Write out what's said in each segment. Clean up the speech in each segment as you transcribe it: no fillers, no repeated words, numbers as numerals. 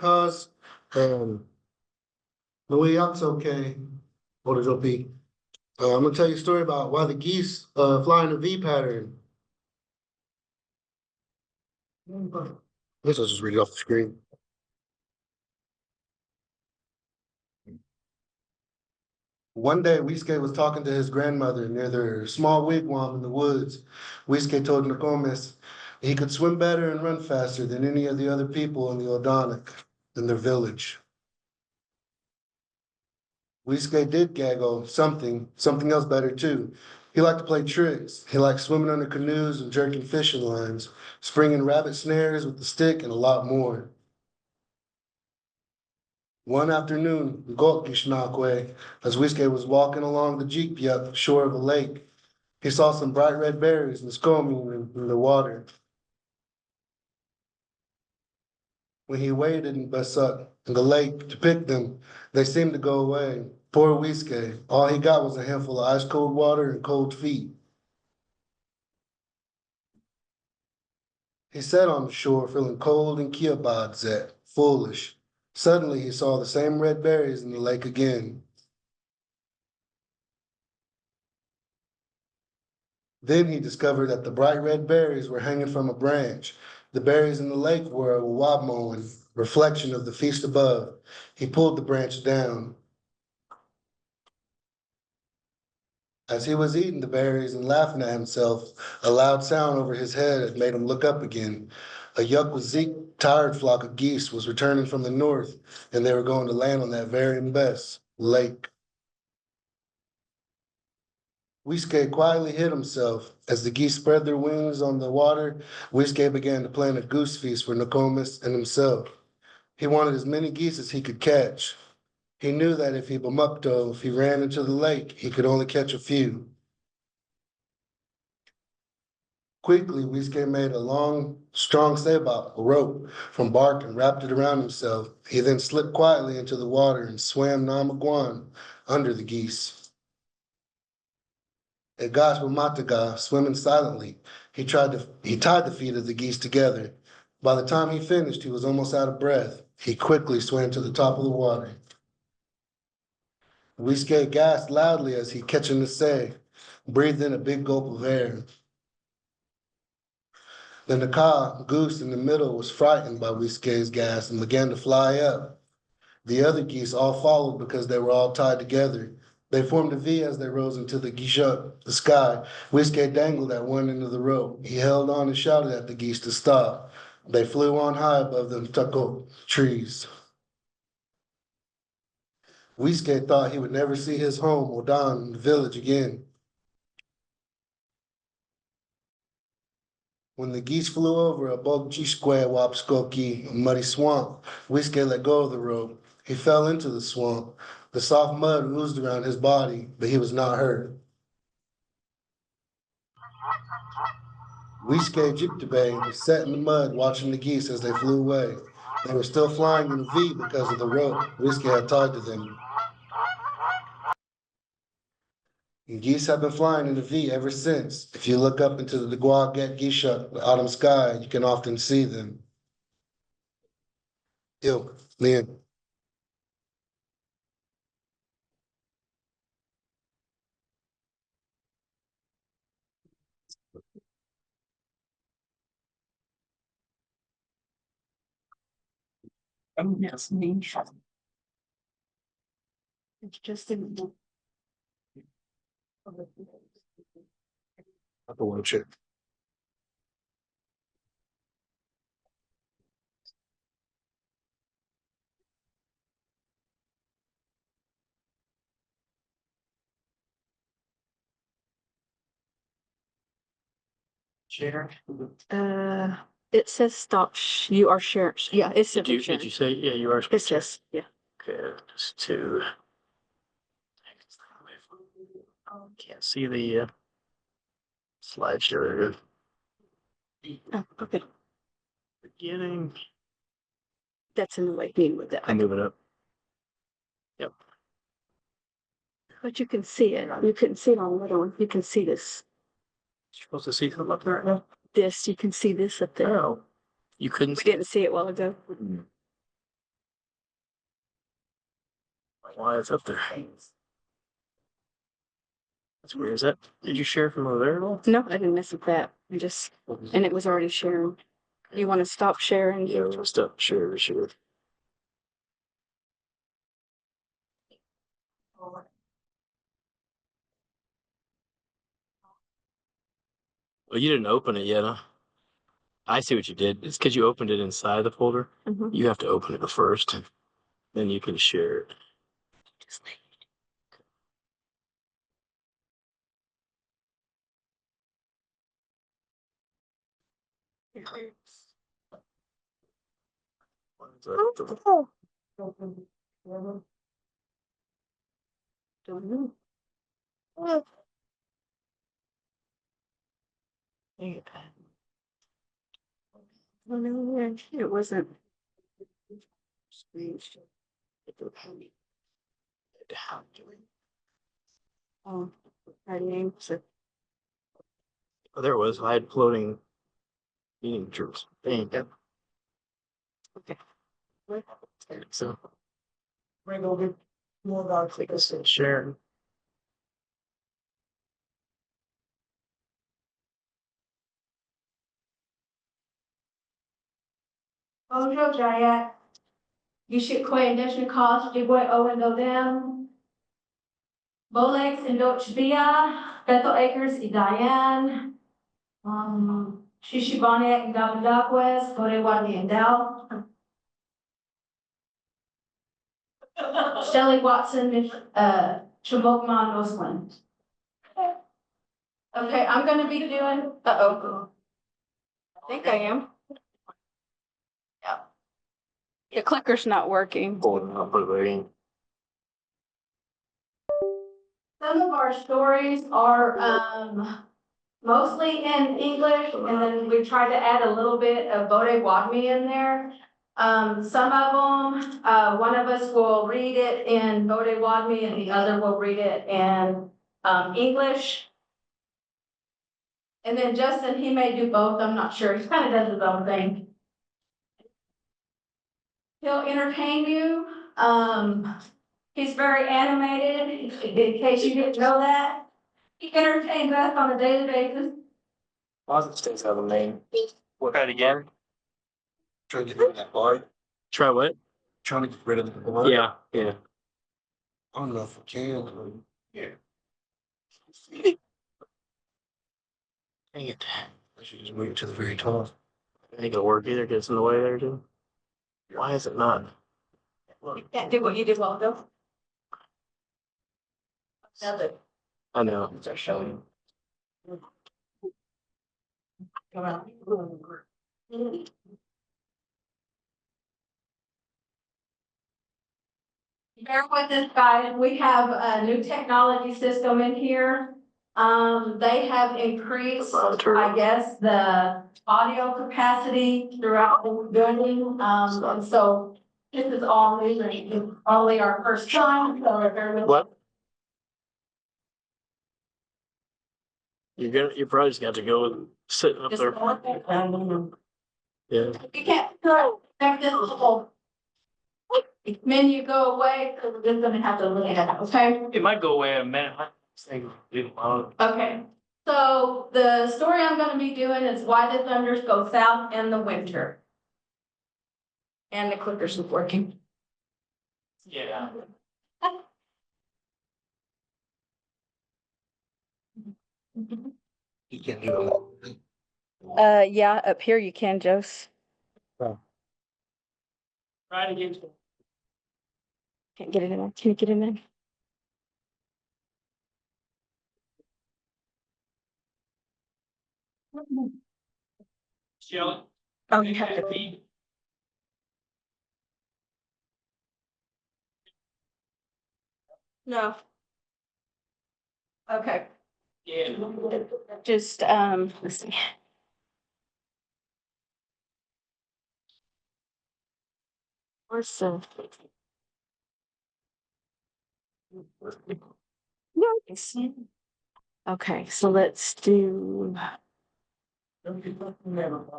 cause. Louis Yuck's okay. What is OP? I'm gonna tell you a story about why the geese fly in a V pattern. I guess I'll just read it off the screen. One day, Wiske was talking to his grandmother near their small wigwam in the woods. Wiske told Nokomis he could swim better and run faster than any of the other people in the Odanik in their village. Wiske did gaggle something else better too. He liked to play tricks. He liked swimming under canoes and jerking fishing lines, springing rabbit snares with the stick, and a lot more. One afternoon, Gokishnakwe, as Wiske was walking along the Jeepyuk shore of a lake, he saw some bright red berries and scomium in the water. When he waded in Basuk in the lake to pick them, they seemed to go away. Poor Wiske, all he got was a handful of ice cold water and cold feet. He sat on the shore feeling cold and kiabadzet, foolish. Suddenly he saw the same red berries in the lake again. Then he discovered that the bright red berries were hanging from a branch. The berries in the lake were a wabmoan, reflection of the feast above. He pulled the branch down. As he was eating the berries and laughing at himself, a loud sound over his head had made him look up again. A Yukwazik tired flock of geese was returning from the north, and they were going to land on that very best lake. Wiske quietly hid himself. As the geese spread their wings on the water, Wiske began to plan a goose feast for Nokomis and himself. He wanted as many geese as he could catch. He knew that if he ran into the lake, he could only catch a few. Quickly, Wiske made a long, strong sebop, a rope, from bark and wrapped it around himself. He then slipped quietly into the water and swam Namaguan under the geese. Egash Mataga, swimming silently, he tied the feet of the geese together. By the time he finished, he was almost out of breath. He quickly swam to the top of the water. Wiske gasped loudly as he catching the say, breathed in a big gulp of air. The Naka goose in the middle was frightened by Wiske's gas and began to fly up. The other geese all followed because they were all tied together. They formed a V as they rose into the gishuk, the sky. Wiske dangled at one end of the rope. He held on and shouted at the geese to stop. They flew on high above the Mtako trees. Wiske thought he would never see his home, Odan, the village again. When the geese flew over a Bogchishkwe Wapskoki, a muddy swamp, Wiske let go of the rope. He fell into the swamp. The soft mud oozed around his body, but he was not hurt. Wiske Jiptebe was set in the mud watching the geese as they flew away. They were still flying in a V because of the rope Wiske had tied to them. And geese have been flying in a V ever since. If you look up into the Guaget Gishuk, the autumn sky, you can often see them. Ew, Liam. Yes, me. It's just in. I can watch it. Share. It says stop. You are sharing. Yeah, it's Did you say, yeah, you are? It says, yeah. Okay, just to. Can't see the slideshow. Oh, okay. Beginning. That's in the way. Being with that. I move it up. Yep. But you can see it. You can see it on the other one. You can see this. You're supposed to see something up there right now? This, you can see this up there. Oh, you couldn't. We didn't see it a while ago. why it's up there. That's weird. Is that, did you share from over there at all? No, I didn't mess with that. I just, and it was already sharing. You want to stop sharing? Yeah, we'll stop, sure. Well, you didn't open it yet, huh? I see what you did. It's because you opened it inside the folder. Mhm. You have to open it first, then you can share it. Don't know. Dang it. Oh, no, it wasn't. Oh, I named it. Oh, there it was. I had floating meeting troops. Dang it. Okay. So. Bring over more about share. Bonjour, Jaya. Yishikwe Nishnikos, Jigwe Owen Dodem. Bolex and Doch Bia, Bethel Acres, Diane. Shishibane and Gabadakwes, Bodewadi and Dell. Shelley Watson, Chibokman, Osland. Okay, I'm gonna be doing, I think I am. Yeah. The clicker's not working. I'll put it in. Some of our stories are, mostly in English, and then we try to add a little bit of Bode Wadmi in there. Some of them, one of us will read it in Bode Wadmi and the other will read it in, English. And then Justin, he may do both, I'm not sure, he kind of does his own thing. He'll entertain you, he's very animated, in case you didn't know that. He entertains us on a daily basis. Closet stays out of the main. What kind again? Trying to get rid of that bar. Try what? Trying to get rid of the bar. Yeah. I don't know if I can. Yeah. Dang it. I should just move it to the very top. Ain't gonna work either, gets in the way there too. Why is it not? You can't do what you did well ago. Another. I know. Are showing. Come on. Bear with us, guys. We have a new technology system in here. They have increased, I guess, the audio capacity throughout the building. And so this is all new and it's only our first time, so we're very. What? You probably just got to go sitting up Just there. Yeah. You can't go back this little menu go away, because we're just gonna have to look at it, okay? It might go away in a minute. Okay, so the story I'm gonna be doing is why the thunders go south in the winter. And the clickers is working. Yeah. You can't do it. Yeah, up here you can, Jose. Try it again. Can't get it in there. Can you get in there? Shelley. Oh, you have to. No. Okay. Yeah. Just, let's see. Where's the? Nice. Okay, so let's do,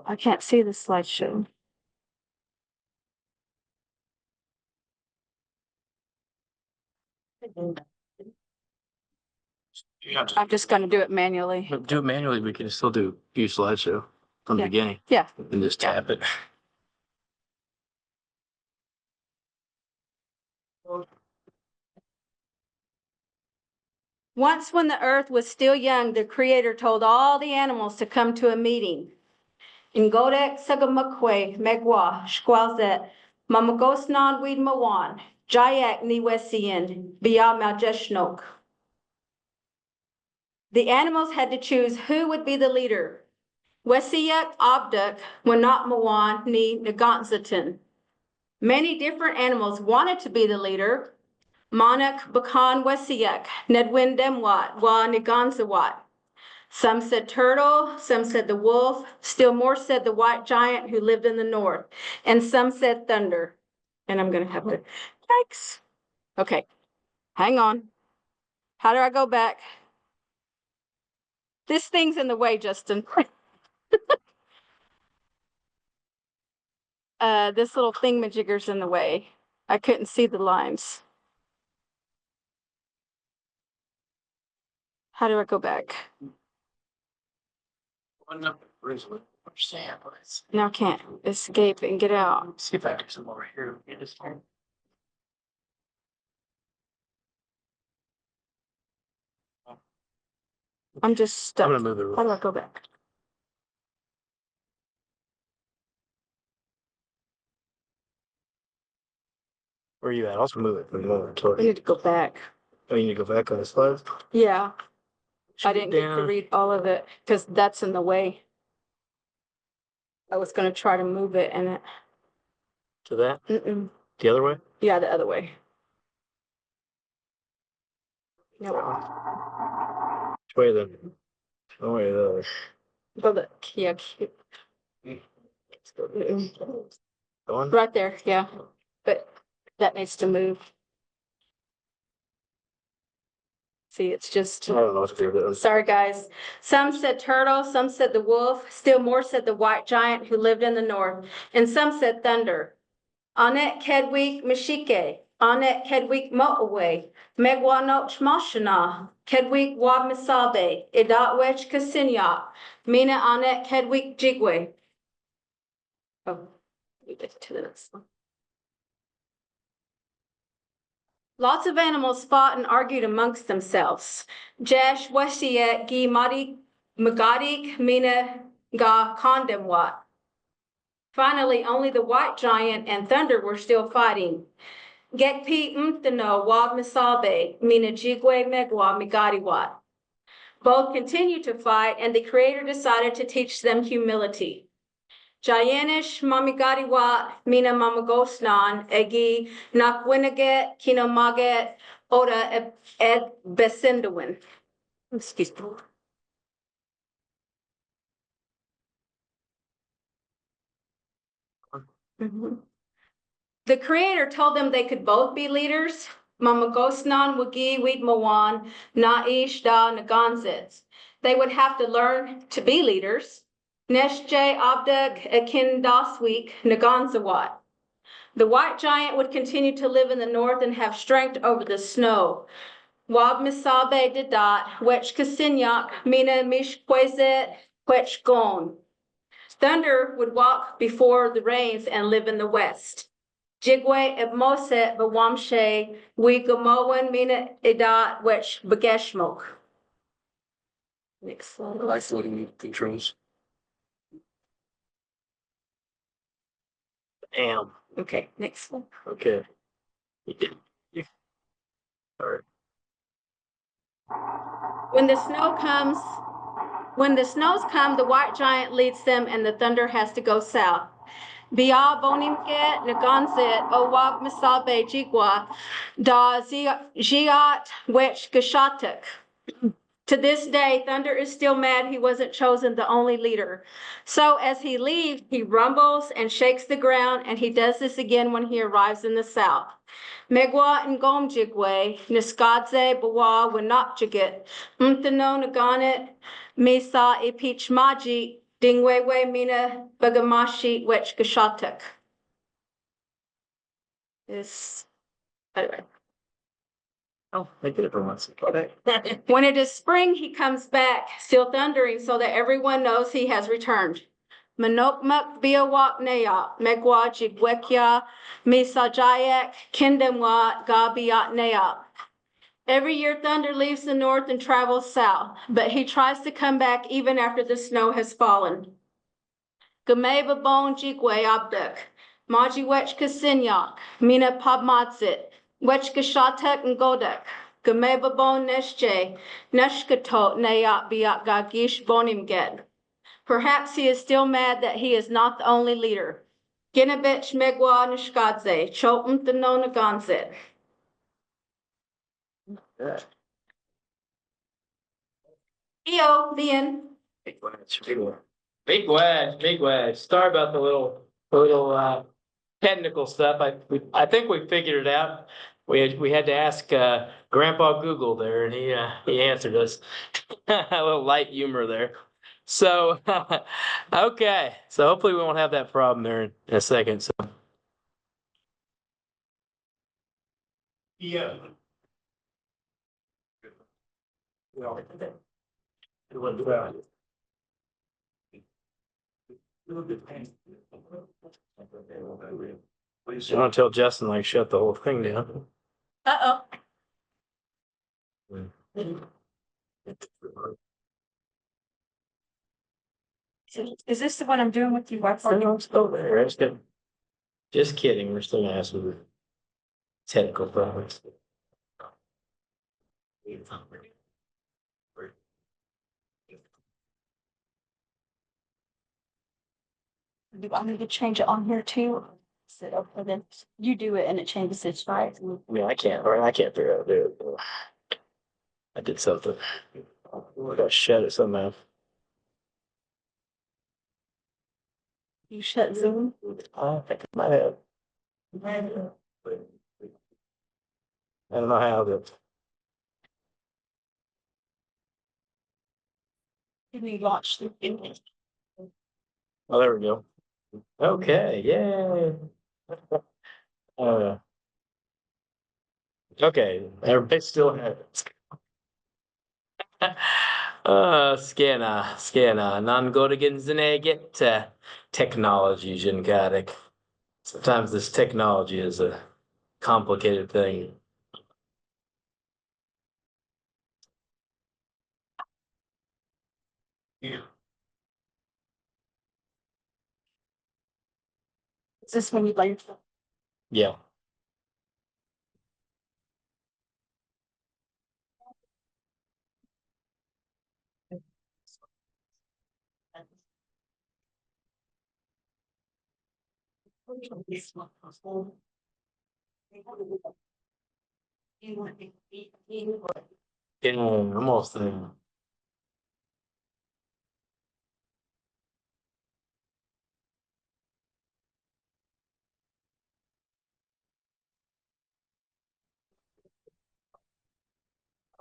I can't see the slideshow. Oh, You have I'm just gonna do it manually. to do it manually. We can still do view slideshow from the Yeah. beginning Yeah. and just tap it. Once when the earth was still young, the creator told all the animals to come to a meeting. Ingodek sagamakwe megwa shkwalzet mamagosnan weed mawan jayak niwesian biya majeshnok. The animals had to choose who would be the leader. Wesiyak Abduk Wanat Mawan ni Naganzatan. Many different animals wanted to be the leader. Manak Bakan Wesiyak, Nedwin Demwat, Wa Niganzawat. Some said turtle, some said the wolf, still more said the white giant who lived in the north, and some said thunder. And I'm gonna have to, yikes. Okay, hang on. How do I go back? This thing's in the way, Justin. This little thingamajigger's in the way. I couldn't see the lines. How do I go back? Now I can't escape and get out. See if I can some over here. I'm just I'm stuck. gonna move the How do I go back? Where are you at? I'll also move it from the moment. I need to go back. Oh, you need to go back on the slide? Yeah, I didn't get to Down. read all of it because that's in the way. I was gonna try to move it and it, To that? mm-mm. The other way? Yeah, the other way. No, Which way then? Oh, wait, go the, yeah, Going? right there, yeah, but that needs to move. See, it's just. I don't know what to do. Sorry, guys. Some said turtle, some said the wolf, still more said the white giant who lived in the north, and some said thunder. Anet kedwik mashike, anet kedwik mo'away, megwanoch moshana, kedwik wab misabe, idatwech kasinyak, mina anet kedwik jigwe. Oh, we get to the next one. Lots of animals fought and argued amongst themselves. Jesh Weshiet Gi Madi Magadik Mina Ga Kondemwat. Finally, only the white giant and thunder were still fighting. Gekpi Mtano Wab Misabe Mina Jigwe Megwa Migadiwat. Both continued to fight, and the creator decided to teach them humility. Jayanish mamigariwat mina mamagosnan egi nakwinaget kinomaget oda ed besindawin. Excuse me. The creator told them they could both be leaders. Mamagosnan wagi weed mawan naish da naganzits. They would have to learn to be leaders. Neshje Abdek Akin Dasweek Naganzawat. The white giant would continue to live in the north and have strength over the snow. Wab Misabe Didat, Wech Kasinyak, Mina Mishkwezet, Wech Gon. Thunder would walk before the rains and live in the west. Jigwe Ebmoset Bawamshe, Wigamowan Mina Idat, Wech Bageshmok. Next slide. I floating controls. Damn. Okay, next slide. Okay. You did. All right. When the snows come, the white giant leads them and the thunder has to go south. Bia bonimke naganzit owab misabe jigwa da jiat wech geshatuk. To this day, thunder is still mad he wasn't chosen the only leader. So as he leaves, he rumbles and shakes the ground, and he does this again when he arrives in the south. Megwa and Gomjigwe, Niskadze, Bawa, Winopjigit, Mtano Naganet, Mesa Epich Maji, Dingwewe Mina Bagamashi, Wech Gashatuk. This, anyway. Oh, they did it for once. When it is spring, he comes back, still thundering so that everyone knows he has returned. Manokmak biawak neak, megwa jigwekya, misajayak, kindemwa gabiat neak. Every year Thunder leaves the north and travels south, but he tries to come back even after the snow has fallen. Gameba bon jigwe abduk, maji wechka sinyak, mina pabmatsit, wechka shatek and godek. Gameba bon neshje, neshkatot neyak biak gagish bonim get. Perhaps he is still mad that he is not the only leader. Ginabech megwa nishkadze, chotum the no naganzit. The end. Big wedge, big wedge. Big wedge, big wedge. Sorry about the little technical stuff. I think we figured it out. We had to ask Grandpa Google there, and he answered us. A little light humor there. So okay, so hopefully we won't have that problem there in a second. So yeah. You want to tell Justin like shut the whole thing down? Uh-oh. Is this the one I'm doing with you? Just kidding. We're still gonna have some technical problems. Do I need to change it on here too? Sit up and then you do it and it changes its right. I mean, I can't figure out how to do it. I did something. I got shut it somehow. You shut Zoom. I think I might have. I don't know how to. Can you launch the video? Oh, there we go. Okay, yay. Okay, everybody still has it. Skena, non-Godigan get technology, Jinkadik. Sometimes this technology is a complicated thing. Yeah. Is this when you like? Yeah. Yeah, almost there.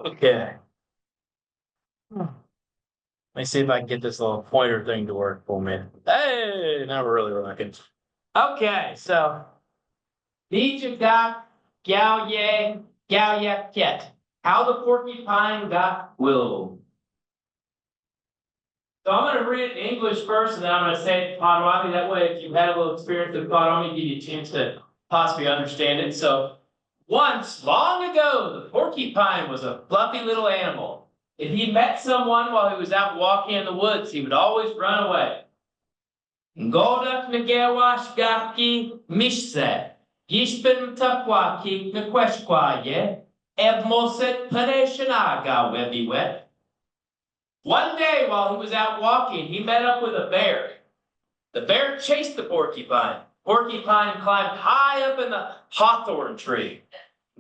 Okay. Let me see if I can get this little pointer thing to work for me. Hey, now we're really rocking. Okay, so Dijagak Gao Ket. How the porcupine got willowed. So I'm gonna read it in English first, and then I'm gonna say it in Potawatomi. That way, if you've had a little experience with Potawatomi, give you a chance to possibly understand it. So, once, long ago, the porcupine was a fluffy little animal. If he met someone while he was out walking in the woods, he would always run away. Ngodak Nagewash Gaki Mishse. Gishpin Takwaki Nakweshkwaye. Ebmoset Padeshanaga Webiwet. One day while he was out walking, he met up with a bear. The bear chased the porcupine. Porcupine climbed high up in the hawthorn tree.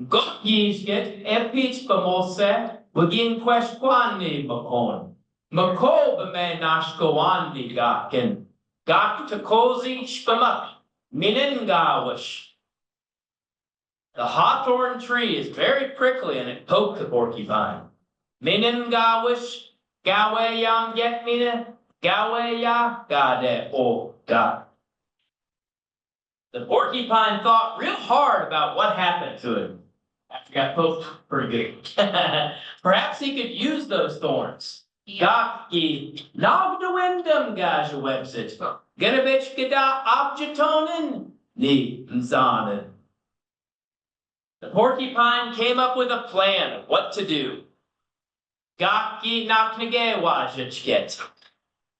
Gokishget epich bamose begin kweshkwani bakon. Mako bame nashkowani gakin. Gak takozi shpamak. Miningawish. The hawthorn tree is very prickly and it poked the porcupine. Miningawish. Gawe yang get mina, gawe ya gade o ga. The porcupine thought real hard about what happened to him. After got poked pretty good. Perhaps he could use those thorns. Gaki, nagdewindum gaja websit. Genevich geda objetonen, ni nzanen. The porcupine came up with a plan of what to do. Gaki naknegewajachget.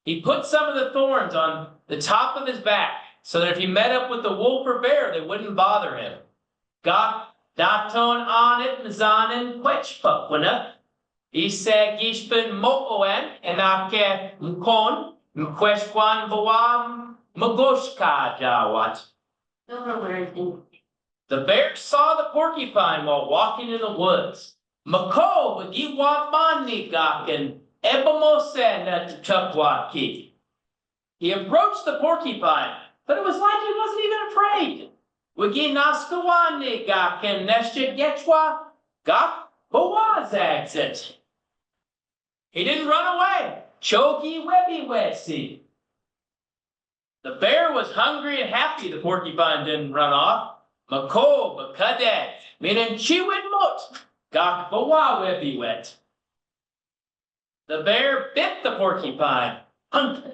He put some of the thorns on the top of his back so that if he met up with the wolf or bear, they wouldn't bother him. Gak daton on it mzanen quechpukwana. Ise gishpen mo'oen enake mkon mkweshkwan bawam magoshka jawat. The bear saw the porcupine while walking in the woods. Mako magiwamani gaken ebamosen at chukwaki. He approached the porcupine, but it was like he wasn't even afraid. Wigi naskawani gaken nesha getwa gak bawazag's it. He didn't run away. Choki webby wetsi. The bear was hungry and happy the porcupine didn't run off. Mako bakadet, meaning chiwin mot, gak bawa webby wet. The bear bit the porcupine. The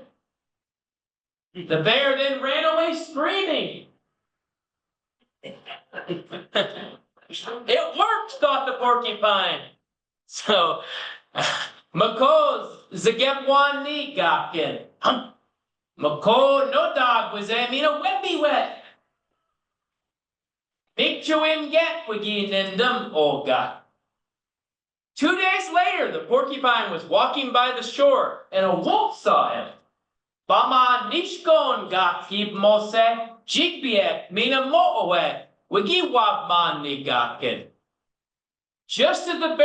bear then ran away screaming. It worked, thought the porcupine. So, Mako's zagepwan ni gakin. Mako no dog was there, mean a webby wet. Picture him get wiggy nindum oga. 2 days later, the porcupine was walking by the shore, and a wolf saw him. Bama nishkon gakib mose jigbiek mina mo'owe wiggy wabman ni gakin. Just then the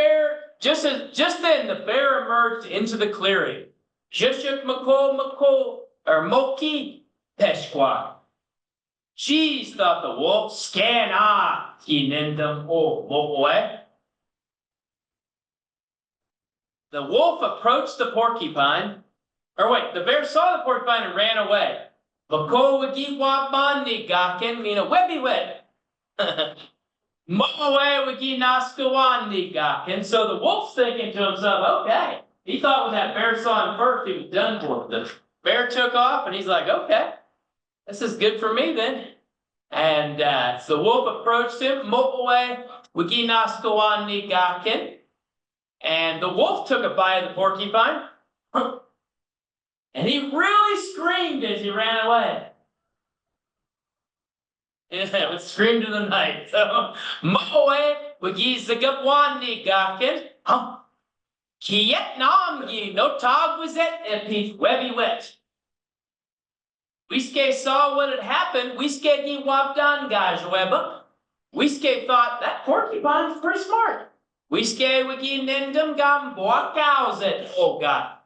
bear emerged into the clearing. Jishuk mako or moki peshkwa. Geez, thought the wolf, scan hinendum o mo'owe. The wolf approached the porcupine. The bear saw the porcupine and ran away. Mako wigi wabani gaken mean a webby wet. Mo'owe wigi naskawani gaken. So the wolf's thinking to himself, okay. He thought when that bear saw him first, he was done for. The bear took off and he's like, okay, this is good for me then. And so the wolf approached him, Mo'owe wigi naskawani gaken. And the wolf took a bite of the porcupine. And he really screamed as he ran away. It was screamed in the night. So, Mo'owe wigi zagapwani gaken. Kiyet nam ye no tog was it and peace webby wet. Wiske saw what had happened. Wiske ye wabdan guys webba. Wiske thought that porcupine's pretty smart. Wiske wigi nindum gam boakaus it. Oh God.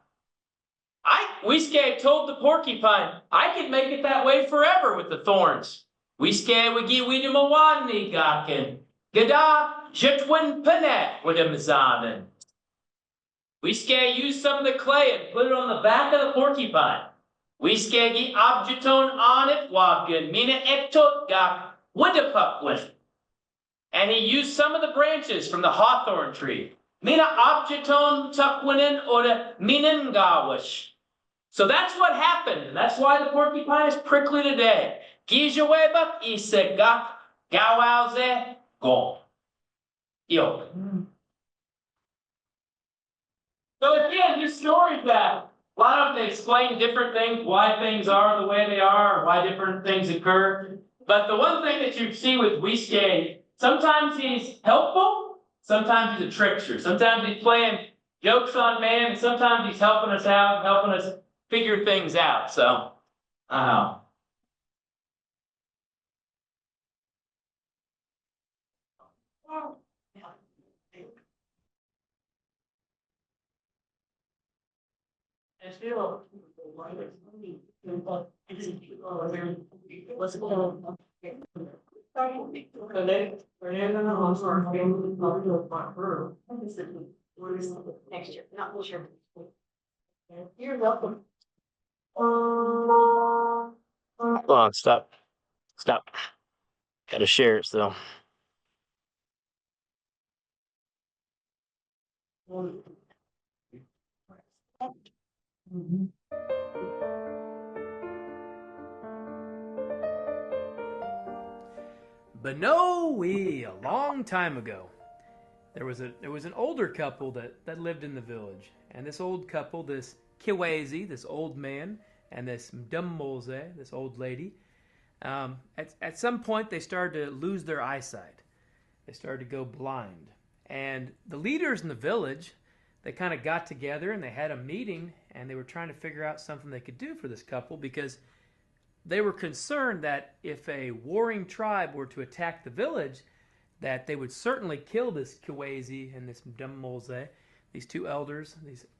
Wiske told the porcupine, I could make it that way forever with the thorns. Wiske wigi widimawani gaken. Gada jetwin panet with a mazanin. Wiske used some of the clay and put it on the back of the porcupine. Wiske gi objeton on it wagen mina etot gak widipupwin. And he used some of the branches from the hawthorn tree. Mina objeton tukwinin or the minengawish. So that's what happened, and that's why the porcupine is prickly today. Gijaweba isegak gawauze gone. Yo. So again, there's stories that a lot of them explain different things, why things are the way they are, or why different things occur. But the one thing that you see with Wiske, sometimes he's helpful, sometimes he's a trickster, sometimes he's playing jokes on man, and sometimes he's helping us out, helping us figure things out. So, Next year, not this year. You're welcome. Hold on, stop. Gotta share it, so. But no, a long time ago, there was an older couple that lived in the village, and this old couple, this Kiwezi, this old man, and this Mdumolze, this old lady, at some point they started to lose their eyesight. They started to go blind, and the leaders in the village, they kind of got together and they had a meeting, and they were trying to figure out something they could do for this couple because they were concerned that if a warring tribe were to attack the village, that they would certainly kill this Kiwezi and this Mdumolze, these two elders.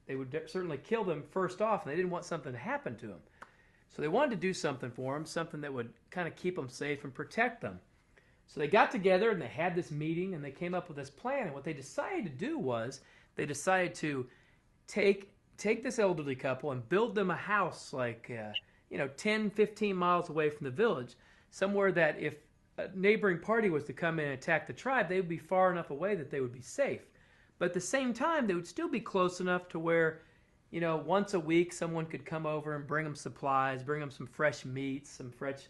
They would certainly kill them first off, and they didn't want something to happen to them. So they wanted to do something for them, something that would kind of keep them safe and protect them. So they got together and they had this meeting and they came up with this plan. And what they decided to do was they decided to take this elderly couple and build them a house like 10, 15 miles away from the village, somewhere that if a neighboring party was to come in and attack the tribe, they would be far enough away that they would be safe. But at the same time, they would still be close enough to where, once a week someone could come over and bring them supplies, bring them some fresh meats, some fresh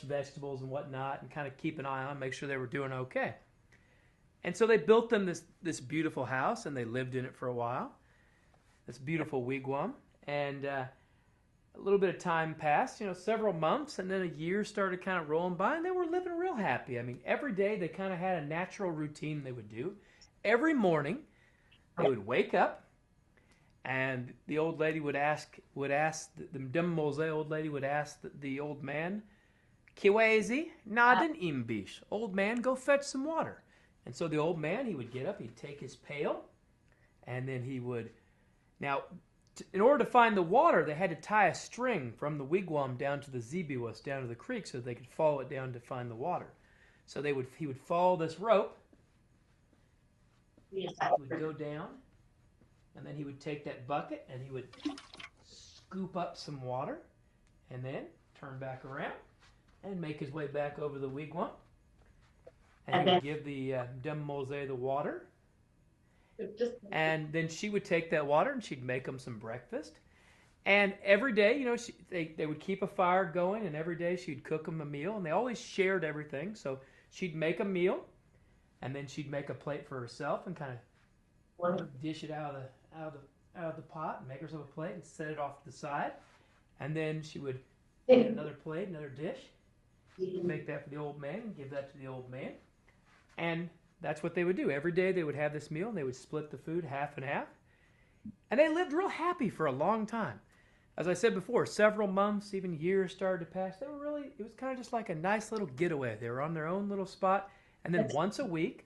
vegetables and whatnot, and kind of keep an eye on, make sure they were doing okay. And so they built them this beautiful house, and they lived in it for a while, this beautiful wigwam. And a little bit of time passed, several months, and then a year started kind of rolling by, and they were living real happy. I mean, every day they kind of had a natural routine they would do. Every morning, they would wake up, and the old lady would ask the Mdumolze old lady would ask the old man, Kiwezi, naden imbish. Old man, go fetch some water. And so the old man, he would get up, he'd take his pail, and then he would, now, in order to find the water, they had to tie a string from the wigwam down to the Zibiwas, down to the creek, so they could follow it down to find the water. So he would follow this rope. He would go down, and then he would take that bucket, and he would scoop up some water, and then turn back around, and make his way back over the wigwam. And he would give the Mdumolze the water. And then she would take that water and she'd make them some breakfast. And every day, they would keep a fire going, and every day she'd cook them a meal, and they always shared everything. So she'd make a meal, and then she'd make a plate for herself and kind of dish it out of the pot and make herself a plate and set it off to the side. And then she would get another plate, another dish, make that for the old man and give that to the old man. And that's what they would do. Every day they would have this meal, and they would split the food half and half. And they lived real happy for a long time. As I said before, several months, even years started to pass. It was kind of just like a nice little getaway. They were on their own little spot. And then once a week,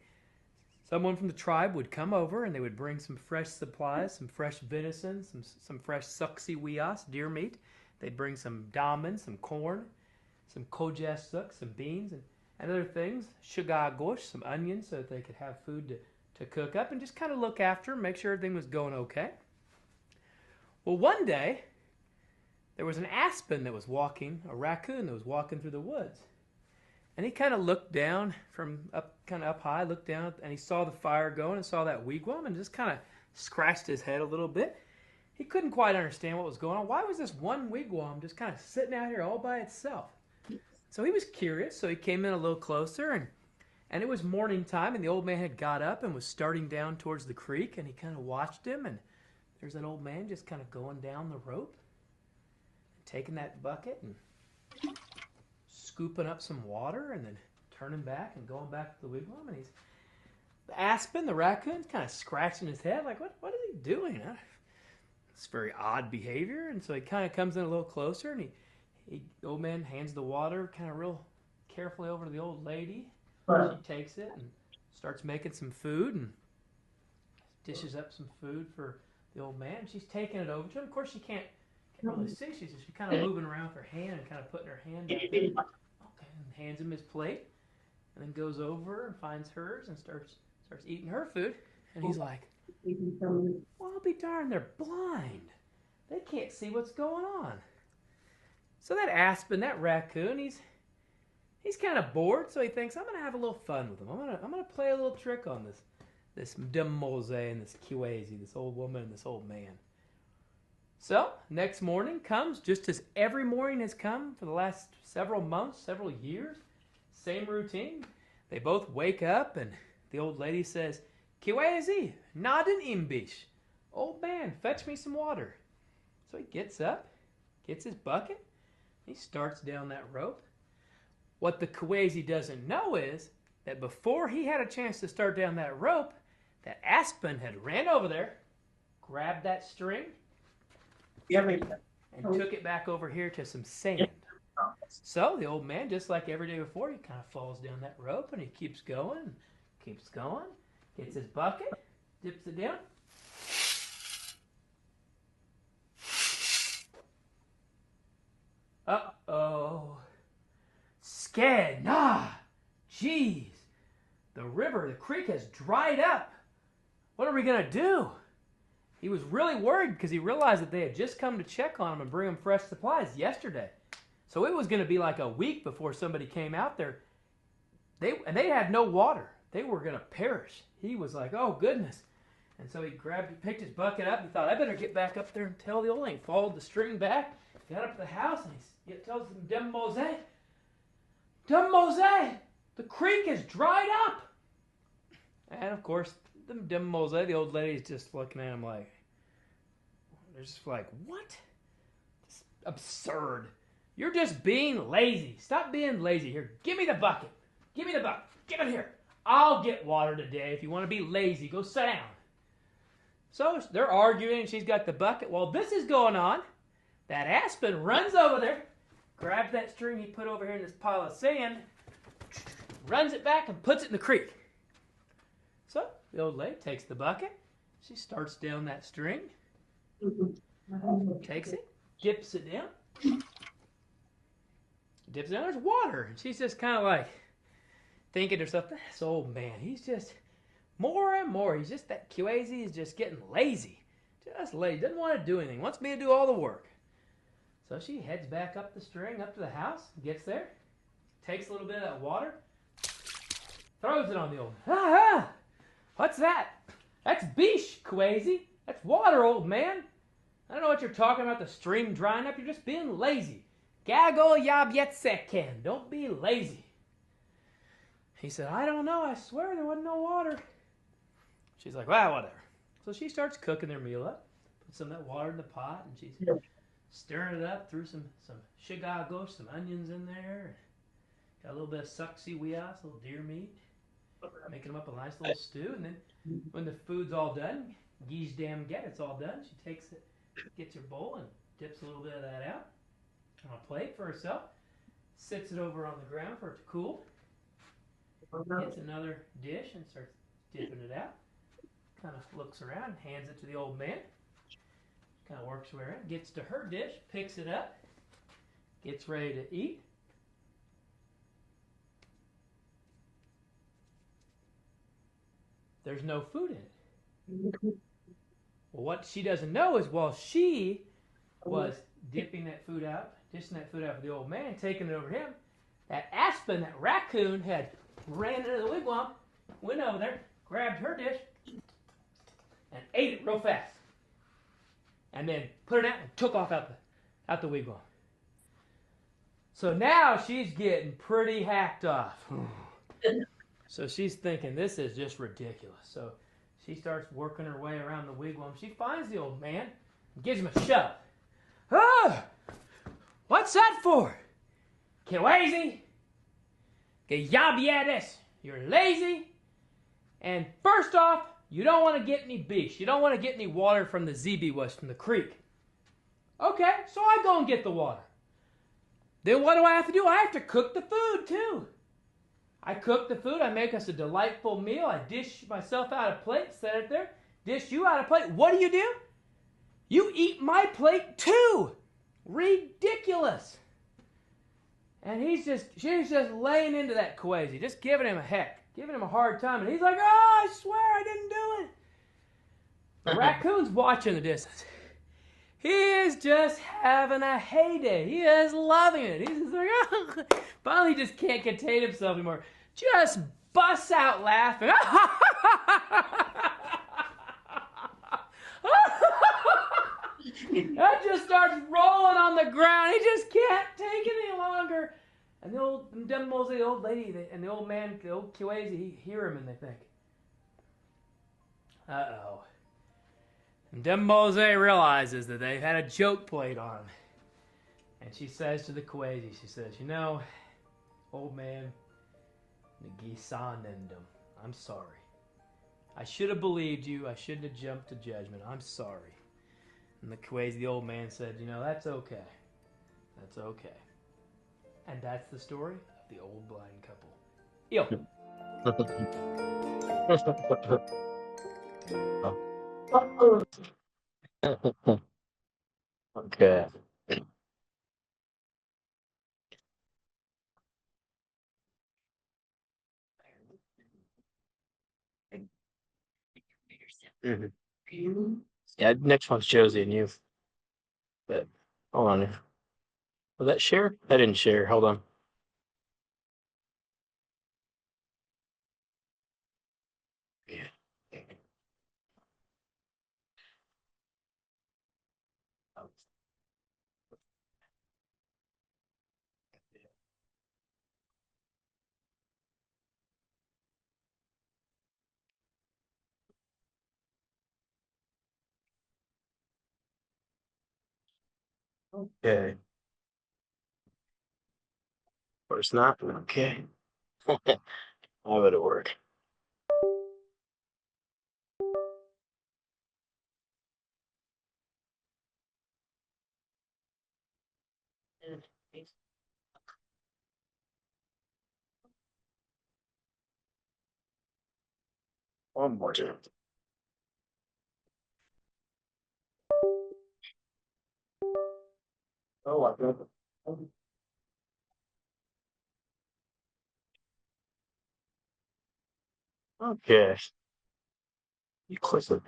someone from the tribe would come over, and they would bring some fresh supplies, some fresh venison, some fresh suksi wias, deer meat. They'd bring some damen, some corn, some kojas suk, some beans, and other things, shagagosh, some onions, so that they could have food to cook up and just kind of look after, make sure everything was going okay. Well, one day, there was an aspen that was walking, a raccoon that was walking through the woods. And he kind of looked down from up high, looked down, and he saw the fire going and saw that wigwam and just kind of scratched his head a little bit. He couldn't quite understand what was going on. Why was this one wigwam just kind of sitting out here all by itself? So he was curious, so he came in a little closer, and it was morning time, and the old man had got up and was starting down towards the creek, and he kind of watched him, and there's that old man just kind of going down the rope, taking that bucket and scooping up some water, and then turning back and going back to the wigwam, and the aspen, the raccoon's kind of scratching his head, like, what is he doing? It's very odd behavior, and so he kind of comes in a little closer, and the old man hands the water kind of real carefully over to the old lady. She takes it and starts making some food and dishes up some food for the old man. She's taking it over to him. Of course, she can't really see. She's kind of moving around with her hand and kind of putting her hand out there. Okay, and hands him his plate, and then goes over and finds hers and starts eating her food. And he's like, well, I'll be darned, they're blind. They can't see what's going on. So that aspen, that raccoon, he's kind of bored, so he thinks, I'm going to have a little fun with him. I'm gonna play a little trick on this demoiselle and this Kiwezi, this old woman and this old man. So, next morning comes, just as every morning has come for the last several months, several years. Same routine. They both wake up and the old lady says, Kiwezi, naden imbish. Old man, fetch me some water. So he gets up, gets his bucket, he starts down that rope. What the Kiwezi doesn't know is that before he had a chance to start down that rope, that Aspen had ran over there, grabbed that string, and took it back over here to some sand. So the old man, just like every day before, he kind of falls down that rope and he keeps going, gets his bucket, dips it down. Uh-oh. Scared. Nah. Jeez. The river, the creek has dried up. What are we going to do? He was really worried because he realized that they had just come to check on him and bring him fresh supplies yesterday. So it was going to be like a week before somebody came out there. They had no water. They were going to perish. He was like, oh, goodness. And so he picked his bucket up. He thought, I better get back up there and tell the old lady. Followed the string back, got up to the house, and he tells them, Demoiselle, the creek is dried up. And of course, the demoiselle, the old lady's just looking at him like, they're just like, what? It's absurd. You're just being lazy. Stop being lazy. Here, give me the bucket. Give me the bucket. Give it here. I'll get water today. If you want to be lazy, go sit down. So they're arguing, and she's got the bucket. While this is going on, that Aspen runs over there, grabs that string he put over here in this pile of sand, runs it back and puts it in the creek. So the old lady takes the bucket. She starts down that string, takes it, dips it down. Dips it down, there's water. And she's just kind of like thinking to herself, this old man, he's just more and more. He's just, that Kiwezi is just getting lazy. Just lazy. Doesn't want to do anything. Wants me to do all the work. So she heads back up the string, up to the house, gets there, takes a little bit of that water, throws it on the old man. Ah! What's that? That's beesh, Kiwezi. That's water, old man. I don't know what you're talking about, the stream drying up. You're just being lazy. Gago yab yetseken. Don't be lazy. He said, I don't know. I swear there wasn't no water. She's like, well, whatever. So she starts cooking their meal up. Puts some of that water in the pot, and she's stirring it up, threw some shigago, some onions in there. Got a little bit of suxi wias, a little deer meat. Making them up a nice little stew. And then when the food's all done, geese damn get it's all done. She takes it, gets her bowl and dips a little bit of that out on a plate for herself. Sits it over on the ground for it to cool. Gets another dish and starts dipping it out. Kind of looks around, hands it to the old man. Kind of works her way around. Gets to her dish, picks it up, gets ready to eat. There's no food in it. Well, what she doesn't know is while she was dipping that food out, dishing that food out for the old man, taking it over to him, that Aspen, that raccoon, had ran into the wigwam, went over there, grabbed her dish, and ate it real fast. And then put it out and took off out the wigwam. So now she's getting pretty hacked off. So she's thinking, this is just ridiculous. So she starts working her way around the wigwam. She finds the old man and gives him a shove. Oh, what's that for? Kiwezi? Gayabiedes. You're lazy. And first off, you don't want to get any beach. You don't want to get any water from the Zeebiwas, from the creek. Okay, so I go and get the water. Then what do I have to do? I have to cook the food too. I cook the food. I make us a delightful meal. I dish myself out a plate, set it there. Dish you out a plate. What do? You eat my plate too. Ridiculous. And she's just laying into that Kiwezi, just giving him a heck, giving him a hard time. And he's like, oh, I swear I didn't do it. The raccoon's watching the distance. He is just having a heyday. He is loving it. He's just like, oh. Finally, he just can't contain himself anymore. Just busts out laughing. That just starts rolling on the ground. He just can't take it any longer. And the old the old lady, and the old man, the old Kiwezi, he hear him and they think, uh-oh. And Dembose realizes that they've had a joke played on him. And she says to the Kiwezi, she says, you know, old man, Nagisanendum, I'm sorry. I should have believed you. I shouldn't have jumped to judgment. I'm sorry. And the Kiwezi, the old man, said, you know, that's okay. That's okay. And that's the story of the old blind couple. Yo. Okay. Mhm. Yeah, next one's Josie and you. But hold on. Was that share? I didn't share. Hold on. Yeah. Okay. Or it's not. Okay. How would it work? One more time. Oh, I got it. Okay. You click it.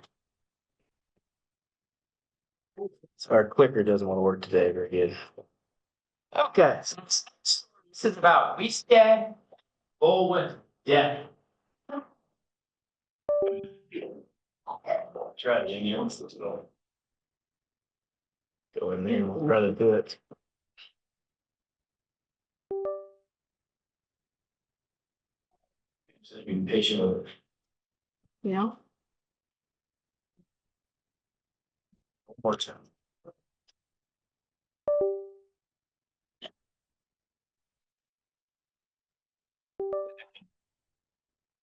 So our clicker doesn't want to work today very good. Okay, so this is about Wiske, Bolwin, yeah. Try it again. Go in there and we'll try to do it. Just be patient with it. Yeah. One more time.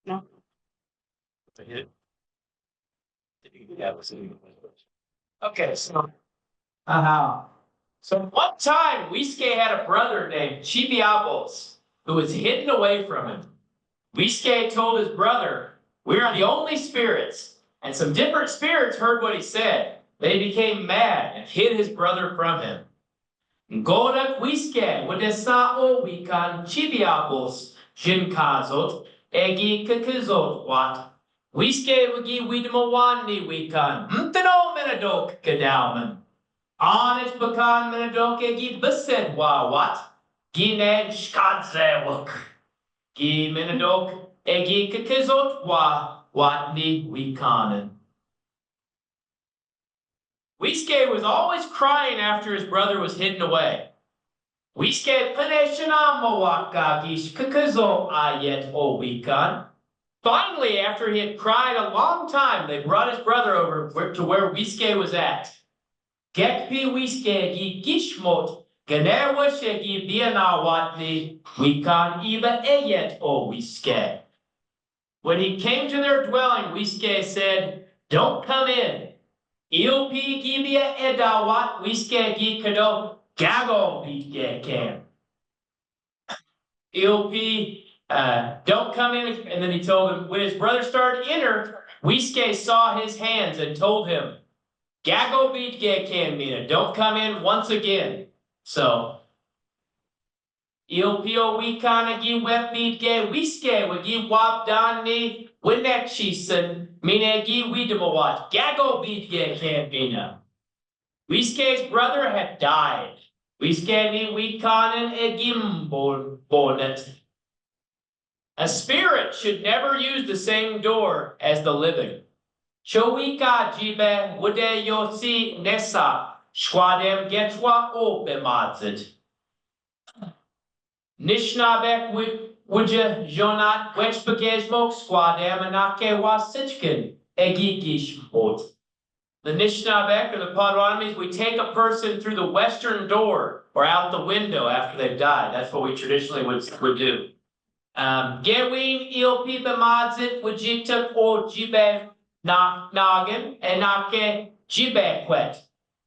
No. I hit it. Yeah, let's see. Okay, so. So one time, Wiske had a brother named Chibiabos who was hidden away from him. Wiske told his brother, we are the only spirits, and some different spirits heard what he said. They became mad and hid his brother from him. Godak Wiske Wadesao Wikan Chibiabos Jinkazot Egi Kakizot Wat. Wiske Wagi Widmawani Wikan Mtano Menadok Kadalman. Honest Bakan Menadok Egi Besed Wawat. Gined Shkadzewuk. Gi Menadok Egi Kakizot Wa Watni Wikanen. Wiske was always crying after his brother was hidden away. Wiske Paneshanamawakagish Kakazo Ayet O Wikan. Finally, after he had cried a long time, they brought his brother over to where Wiske was at. Gekpi Wiske Gi Gishmot Ganerwashe Gi Bianawatni Wikan Iba Ayet O Wiske. When he came to their dwelling, Wiske said, don't come in. Ilpi gibia edawat wiske gi kado gago bitge cam. Ilpi, don't come in. And then he told him, when his brother started to enter, Wiske saw his hands and told him, gago bitge cam mina, don't come in once again. So, Ilpio wikana gi wep bitge wiske wagi wap dani winek shisen minegi widamawat gago bitge cam mina. Wiske's brother had died. Wiskeni Wikanen Egim Bonet. A spirit should never use the same door as the living. Chowika Jibe Wude Yosi Nesa Schwadem getwa obemadzit. Nishnabek wudja jonat wechbegezmok squadem anake wasitchkin egigish bot. The Nishnabek or the Potawatomis, we take a person through the western door or out the window after they've died. That's what we traditionally would do. Gewin ilpi bemadzit wujituk or jibe noggin and nake jibe quet.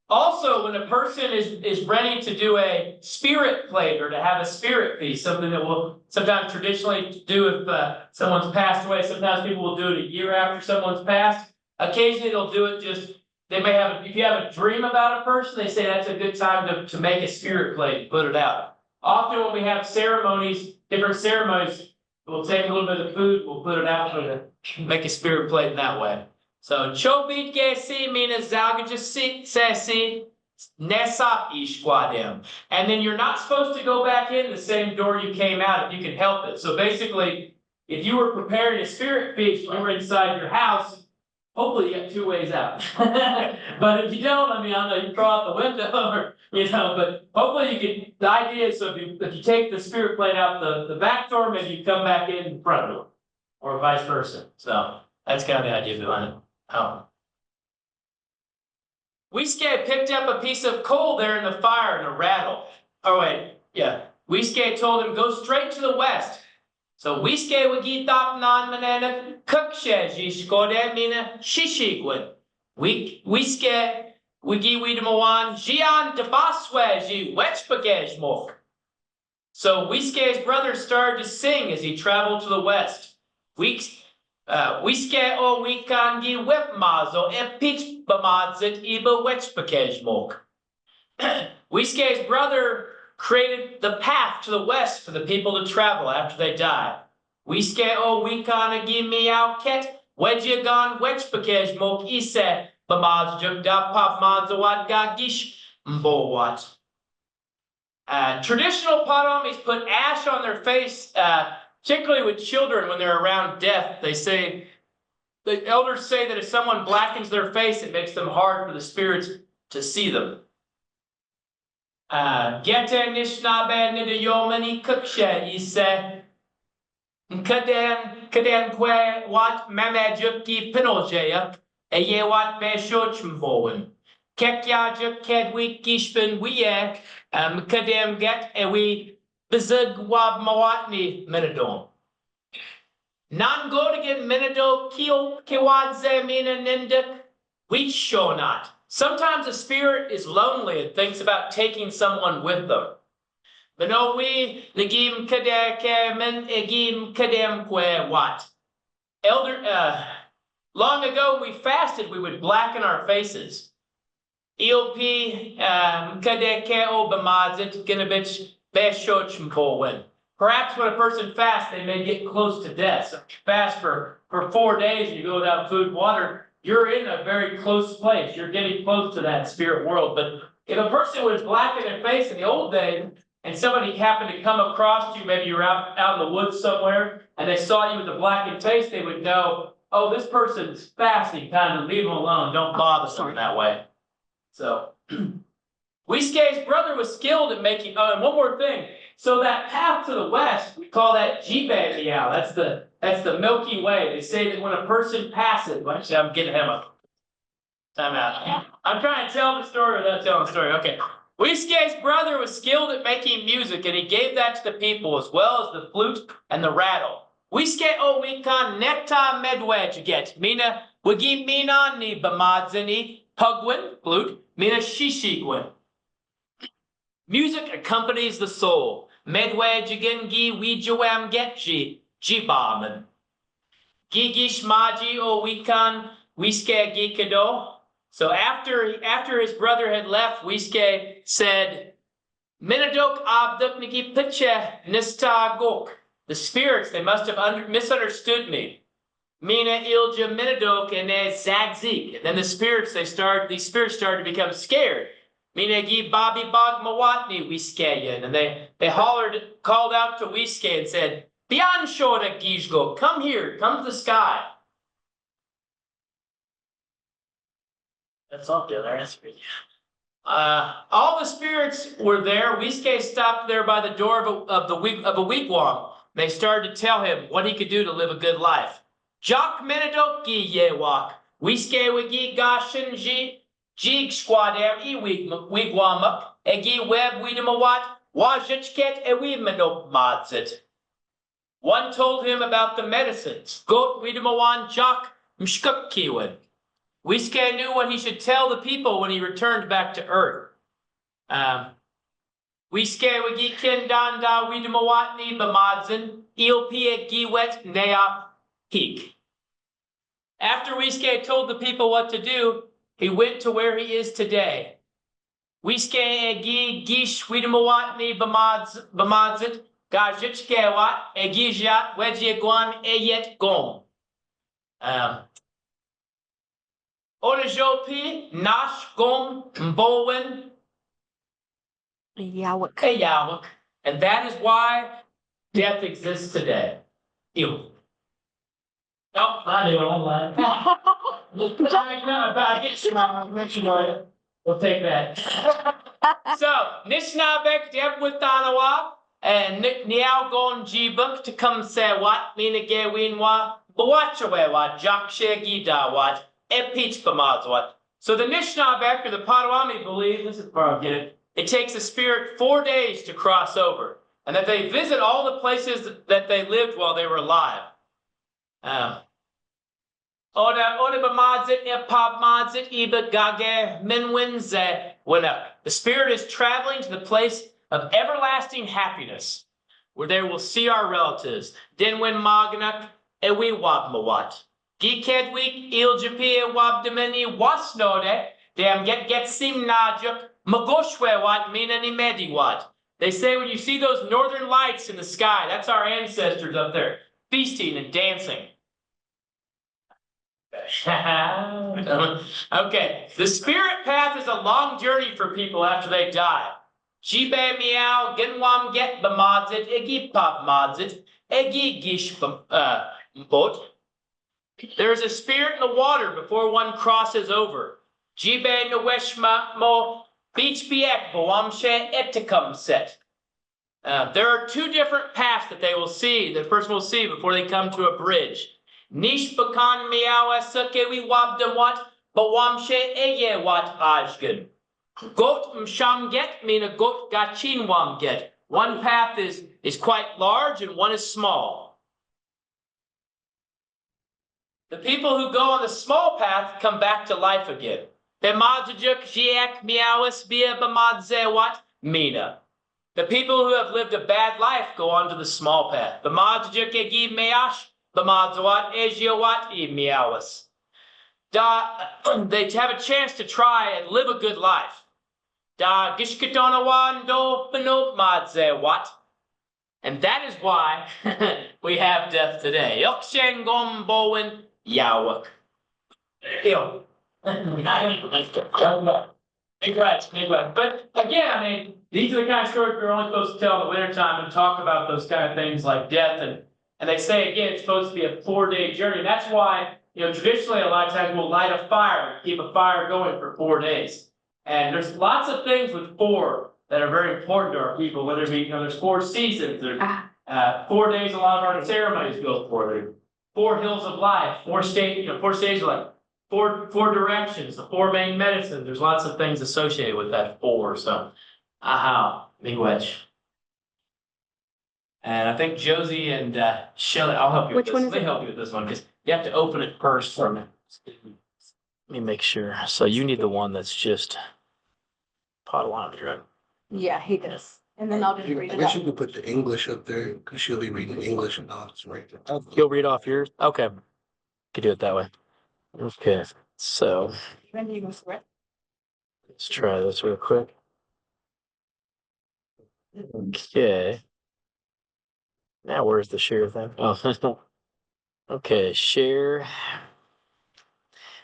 Also, when a person is ready to do a spirit plate or to have a spirit piece, something that we'll sometimes traditionally do if someone's passed away. Sometimes people will do it a year after someone's passed. Occasionally they'll do it just, they may have, if you have a dream about a person, they say that's a good time to make a spirit plate and put it out. Often when we have ceremonies, different ceremonies, we'll take a little bit of food, we'll put it out to make a spirit plate in that way. So chobit gesi means sesi nesa ishquadem. And then you're not supposed to go back in the same door you came out if you can help it. So basically, if you were preparing a spirit feast when you were inside your house, hopefully you got 2 ways out. But if you don't, I mean, I don't know, you crawl out the window or, but hopefully you can, the idea is so if you take the spirit plate out the back door, maybe you come back in the front door or vice versa. So that's kind of the idea behind it. Wiske picked up a piece of coal there in the fire and a rattle. Oh wait, yeah. Wiske told him, go straight to the west. So Wiske wigi top non manana kukshe jishkode mina shishigwin. Wiske wigi widamawan jian debaswe ji wechbagej mok. So Wiske's brother started to sing as he traveled to the west. Wiske o wikangi webmazo e pitch bamadzit iba wechbakejmok. Wiske's brother created the path to the west for the people to travel after they die. Wiske o wikanagi miauket wedjagan wechbakejmok ise bamadzjuk da pap madzawat gagish mbowat. Traditional Potawatomis put ash on their face, particularly with children when they're around death. They say, the elders say that if someone blackens their face, it makes them hard for the spirits to see them. Gete nishnabe nida yomani kukshe ise kaden kwe wat mamajuki pinoljeya eye wat beshochmvoen. Kekyajuk kedwik gishpen wiye kadem get ewi Bizug wab mawatni minadon. Nan godigan minado kiwadze mina ninduk, we show not. Sometimes a spirit is lonely and thinks about taking someone with them. Beno we nagim kadeke min egim kadem kwe wat. Long ago we fasted, we would blacken our faces. Ilp kadeke obamadzit ginabich. Perhaps when a person fasts, they may get close to death. So if you fast for 4 days and you go without food and water, you're in a very close place. You're getting close to that spirit world. But if a person was black in their face in the old days and somebody happened to come across you, maybe you're out in the woods somewhere, and they saw you with a blackened face, they would know, oh, this person's fasting, kind of leave them alone. Don't bother them that way. So Wiske's brother was skilled at making, oh, and one more thing. So that path to the west, we call that Jibe-Miao. That's the Milky Way. They say that when a person passes, actually, I'm getting him up. Time out. I'm trying to tell the story without telling the story. Okay. Wiske's brother was skilled at making music, and he gave that to the people as well as the flute and the rattle. Wiske o wikan neta medwedget. Mina wigi mina ni bamadzani pugwin, flute, mina shishigwin. Music accompanies the soul. Medway jigengi wijuam getji jibaman. Gigish maji o wikan wiske gikado. So after his brother had left, Wiske said, Minadok abduk niki piche nista gok. The spirits, they must have misunderstood me. Mina ilja minadok and zagzik. And then these spirits started to become scared. Minagi Bobby Bog Mawatni Wiskeyan. And they called out to Wiske and said, Bian Shoda Gijgo, come here, come to the sky. That's all there. That's pretty. All the spirits were there. Wiske stopped there by the door of a wigwam. They started to tell him what he could do to live a good life. Jock Menadoki Yewak, Wiske Wigi Gashinji, Jig Squadam E Wigwamup, Egi Web Widamawat, Wajitchket E Wimanop Madzit. One told him about the medicines. Goat Widamawan Jock Mshkukkiwin. Wiske knew what he should tell the people when he returned back to Earth. Wiske Wigikin Danda Widamawatni Bamadzin, Eopia Giwet Neop Peak. After Wiske told the people what to do, he went to where he is today. Wiske Egi Gish Widamawatni Bamadzit, Gajichkewat Egijat Wedjiguan Eyet Gom. Onajopi, Nash, Gom, Mbowen, Yawak. Eyawak. And that is why death exists today. Ew. Oh, I knew it online. We'll take that. So, Nishnabek Debwithanawa and Niao Gon Jibuk to come say what, Mina Gewinwa, Bawachawewa, Jakshe Gidawat. So the Nishnabek or the Potawatomi believe, this is where I'll get it, it takes a spirit 4 days to cross over, and that they visit all the places that they lived while they were alive. The spirit is traveling to the place of everlasting happiness, where they will see our relatives. Denwin Magnak Ewi Wabmawat. Gikedwik Iljapia Wabdemeni Wasnode, Dam get sim najuk, Magoshwewat Minani Mediwat. They say when you see those northern lights in the sky, that's our ancestors up there, feasting and dancing. Okay, the spirit path is a long journey for people after they die. Jibe meow, genwam get bamadzit, egi pop madzit, egi gish bot. There is a spirit in the water before one crosses over. Jibe nweshma mo beach biek boamshe etikam set. There are two different paths that they will see, the person will see before they come to a bridge. Nish bakan miawa sakewi wabdamwat bawamshe eye wat ajgan. Goat mshamget mean a goat gachin wamget. One path is quite large and one is small. The people who go on the small path come back to life again. Bemajuk jiak miawis bia bamadzewat mina. The people who have lived a bad life go on to the small path. Bemajuk egi meash bamadzewat ejiawat e miawis. They have a chance to try and live a good life. Da gishkatonawan do benop madzewat. And that is why we have death today. Yokshen gom bowen Yawak. Ew. Big rats. But again, I mean, these are the kind of stories we're only supposed to tell in the wintertime and talk about those kind of things like death. And they say, again, it's supposed to be a 4-day journey. And that's why, traditionally, a lot of times we'll light a fire, keep a fire going for 4 days. And there's lots of things with 4 that are very important to our people, whether it be, there's 4 seasons, there's 4 days a lot of our ceremonies go for. There's 4 hills of life, 4 stages, 4 stages of life, 4 directions, the 4 main medicines. There's lots of things associated with that 4. So, big wedge. And I think Josie and Shelly, I'll help you with Which this. one is Let me it? help you with this one because you have to open it first for me. Let me make sure. So you need the one that's just Potawatomi, right? Yeah, he does. And then I'll just I read it guess you out. could put the English up there, because she'll be reading English and all this right there. You'll read off yours? Okay. Could do it that way. Okay. So When you go for it. let's try this real quick. Okay. Now where's the share thing? Oh, okay, share.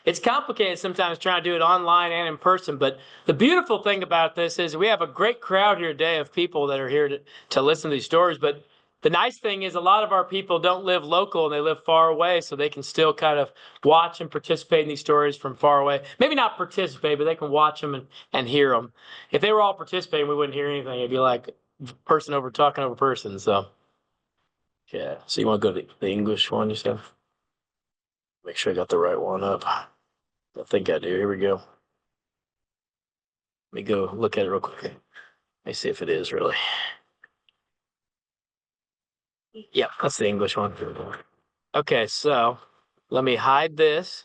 It's complicated sometimes trying to do it online and in person, but the beautiful thing about this is we have a great crowd here today of people that are here to listen to these stories, but the nice thing is a lot of our people don't live local and they live far away, so they can still kind of watch and participate in these stories from far away. Maybe not participate, but they can watch them and hear them. If they were all participating, we wouldn't hear anything. It'd be like person over talking over person. So, yeah. So you want to go to the English one, you said? Make sure I got the right one up. I think I do. Here we go. Let me go look at it real quick. Let me see if it is really. Yep, that's the English one. Okay, so let me hide this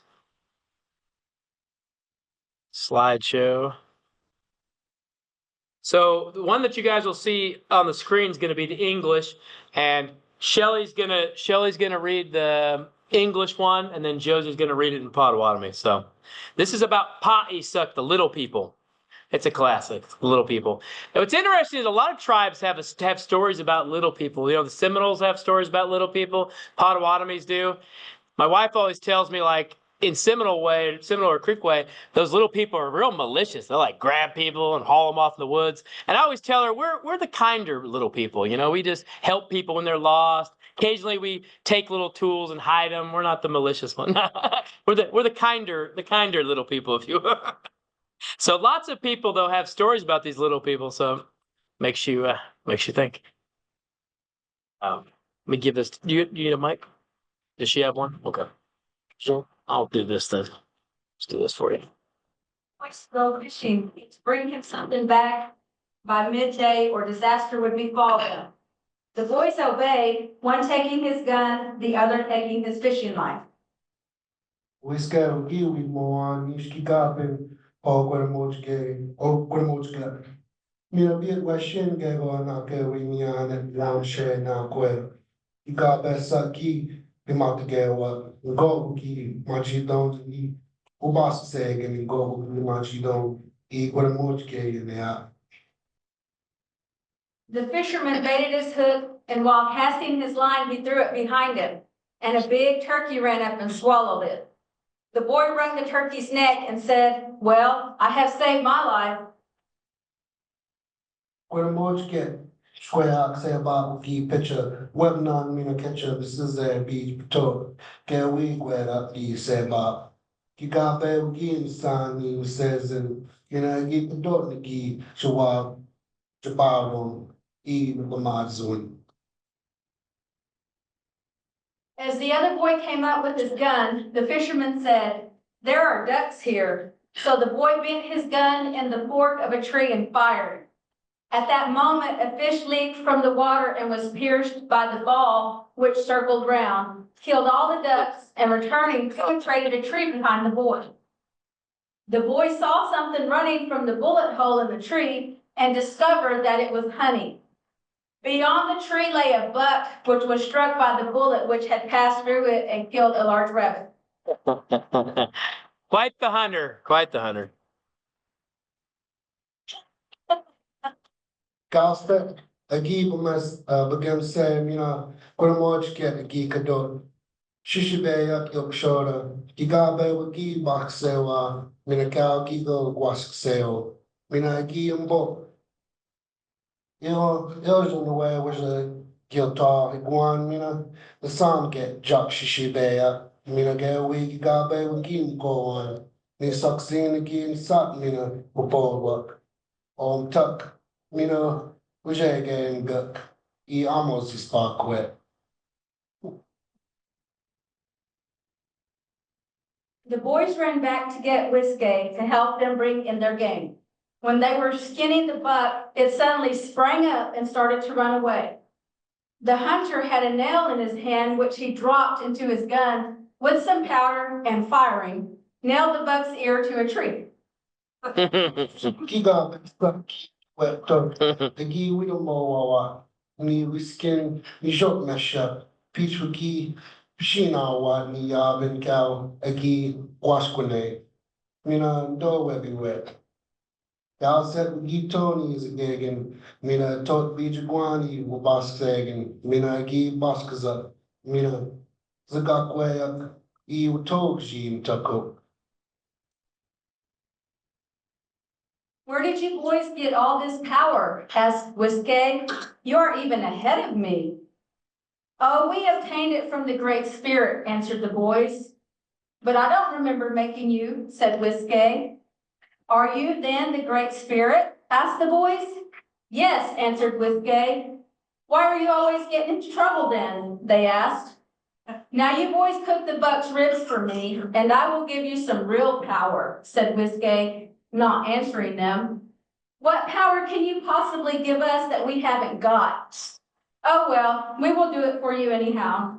slideshow. So the one that you guys will see on the screen is going to be the English, and Shelly's gonna read the English one, and then Josie's gonna read it in Potawatomi. So this is about Pa'isak, the little people. It's a classic, Little People. And what's interesting is a lot of tribes have stories about little people. You know, the Seminoles have stories about little people. Potawatomis do. My wife always tells me, like, in Seminole or Creek way, those little people are real malicious. They'll like grab people and haul them off in the woods. And I always tell her we're the kinder little people. You know, we just help people when they're lost. Occasionally we take little tools and hide them. We're not the malicious one. we're the kinder little people, if you will. So lots of people though have stories about these little people, so makes you think. Let me give this. You need a mic? Does she have one? Okay. So I'll do this then. Let's do this for you. Boys go fishing, bring him something back by midday or disaster would befall them. The boys obey, one taking his gun, the other taking his fishing line. Wiskel giwi moan nishki kapin o Guatemala. Mina biet washin gego na ke winyan and lam she na kwe. Ikabe saki bimatgewa go ki machidon ni ubas segen go machidon I Guatemala ya. The fisherman baited his hook, and while casting his line, he threw it behind him, and a big turkey ran up and swallowed it. The boy wrung the turkey's neck and said, "Well, I have saved my life." Guatemala Square say about ki picture webinar mina catcher this is a beach to ke we gwera di say about ki ka be gi san ni says and you know gi dot ni gi shwa jabaro I Amazon. As the other boy came up with his gun, the fisherman said, "There are ducks here." So the boy bent his gun in the fork of a tree and fired. At that moment, a fish leaped from the water and was pierced by the ball, which circled round, killed all the ducks, and returning, penetrated a tree behind the boy. The boy saw something running from the bullet hole in the tree and discovered that it was honey. Beyond the tree lay a buck, which was struck by the bullet which had passed through it and killed a large rabbit. Quite the hunter. Quite the hunter. Galstek agi bumas begin say mina Guatemala get agi kadon shishibe yak yok shora igabe wagi box sewa mina cow gigo guask seo mina agi umbo. You know, those in the way was a guiltar iguan, mina, the sun get jock shishibeya, mina get we gabe wingin go on, ni succeed again sat mina upolwak, tuck, mina, which again guk, almost is spark quit. The boys ran back to get Whiskey to help them bring in their game. When they were skinning the buck, it suddenly sprang up and started to run away. The hunter had a nail in his hand, which he dropped into his gun with some powder and firing, nailed the buck's ear to a tree. Kiga, wet tuck, the gee we don't know ni whiskin, ni jok mesha, peach wiki, pishina wa ni yabin cow, a gee, wasquane, mina do webby wet. Y'all said gi Tony is a gig and mina tot bijiguani will baskegen, mina gi baskaza, mina zagakwe I utog jim tucko. "Where did you boys get all this power?" asked Whiskey. "You're even ahead of me." Oh, we obtained it from the Great Spirit, answered the boys. But I don't remember making you, said Whiskey. Are you then the Great Spirit? Asked the boys. Yes, answered Whiskey. Why are you always getting into trouble then? They asked. Now you boys cook the buck's ribs for me, and I will give you some real power, said Whiskey, not answering them. What power can you possibly give us that we haven't got? Oh, well, we will do it for you anyhow.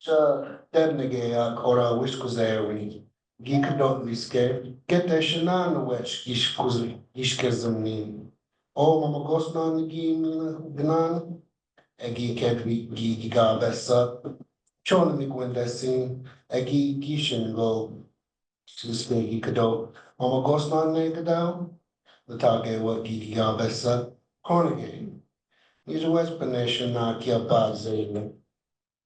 Debnege ora wishkuzewi. Gikadot viske. Get the shanana wetch ishkazamni. O mamagosna nigin gnan. Egi kedwi giga bessa. Chona migwendesin. Egi gishin go. Suspegi kadot. Mamagosna negadao. The tage what giga bessa. Cornegate. Is a explanation na kia bazin.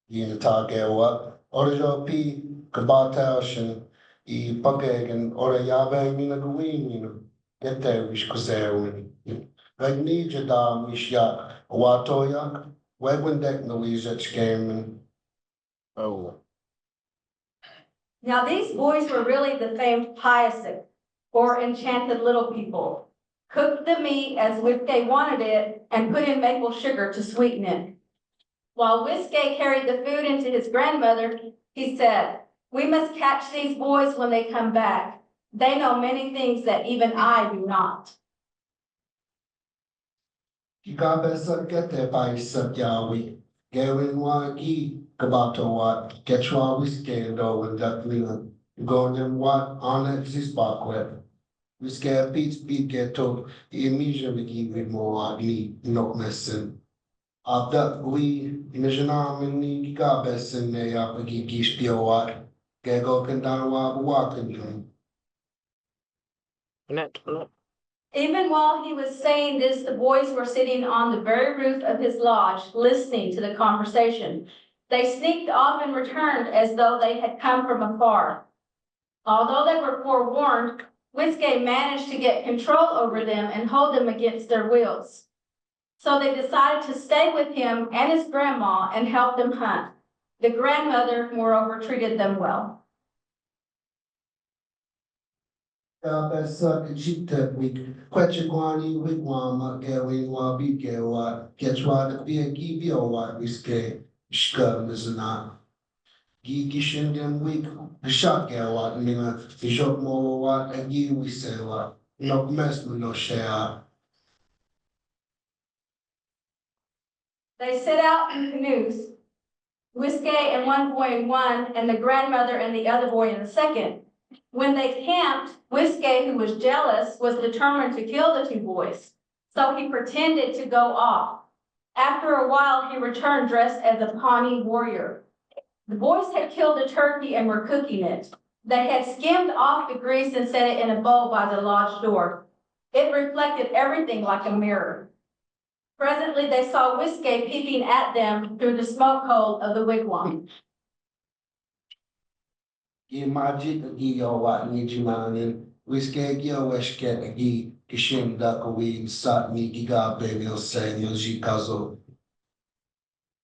Yin tage what. Orjo P. Kabatashin. I pagegen ora yabe mina guin. Get there wish kuzerin. Ragni da mishyak. Watoyak. Wegwindek Louise game. Oh. Now these boys were really the famed Hyacinthe, or enchanted little people. Cooked the meat as Whiskey wanted it and put in maple sugar to sweeten it. While Whiskey carried the food into his grandmother, he said, "We must catch these boys when they come back. They know many things that even I do not." Gigabesa get there by Sabyawi. Gavin Wagi, Kabato what, Getchwa whiskey and over that Leland. Go them what on it is Barquet. Whiskey Pete's beat get told, he immediately give him more ugly, no messing. After we, Najanam and Gigabes and they up a gigish what, Gago can down walking. Even while he was saying this, the boys were sitting on the very roof of his lodge, listening to the conversation. They sneaked off and returned as though they had come from afar. Although they were forewarned, Whiskey managed to get control over them and hold them against their wills. So they decided to stay with him and his grandma and help them hunt. The grandmother, moreover, treated them well. Besa Jita week, Quechaguani, Wigwama, Gawin Wabi Gawa, Getchwa the Bia Gibio what whiskey, Shka Mizana. Gigishin them week, the shot Gawa, Nina, the shop more what, and ye we say what, no mess no share. They set out in canoes, Whiskey and one boy in one, and the grandmother and the other boy in the second. When they camped, Whiskey, who was jealous, was determined to kill the two boys. So he pretended to go off. After a while, he returned dressed as a Pawnee warrior. The boys had killed a turkey and were cooking it. They had skimmed off the grease and set it in a bowl by the lodge door. It reflected everything like a mirror. Presently, they saw Whiskey peeping at them through the smoke hole of the wigwam. Magic Gio what Nijiman, Whiskey Gio Weshket Gi, Kishim Dakawin, Satni Giga Benil Senil Jikazo.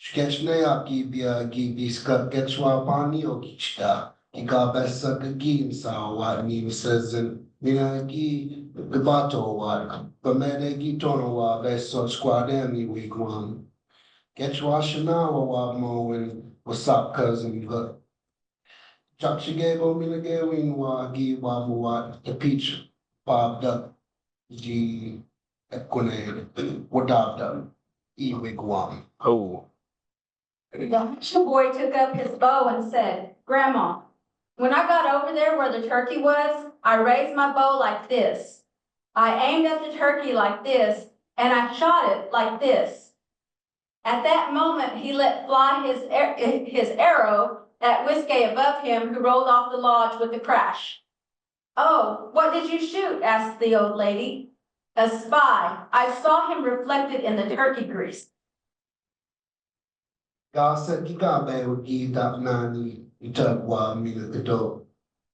Sketchnea Gibia Gibiska Getchwa Pani Okichta, Giga Bessa Gim Sao what Nim says in Minagi, the Bato what, Bamede Gitono what, Besso Squademi Wigwam. Getchwa Shanawa what Moen, what's up, cousin? Chakshigebo Minagewin wa gi wamuat the peach bob duck G Ekone Wadabda E Wigwam. Oh. The Husha boy took up his bow and said, "Grandma, when I got over there where the turkey was, I raised my bow like this. I aimed at the turkey like this, and I shot it like this." At that moment, he let fly his arrow at Whiskey above him, who rolled off the lodge with a crash. "Oh, what did you shoot?" asked the old lady. "A spy. I saw him reflected in the turkey grease." God said Gigabe would give that nani Itagwa Minagado.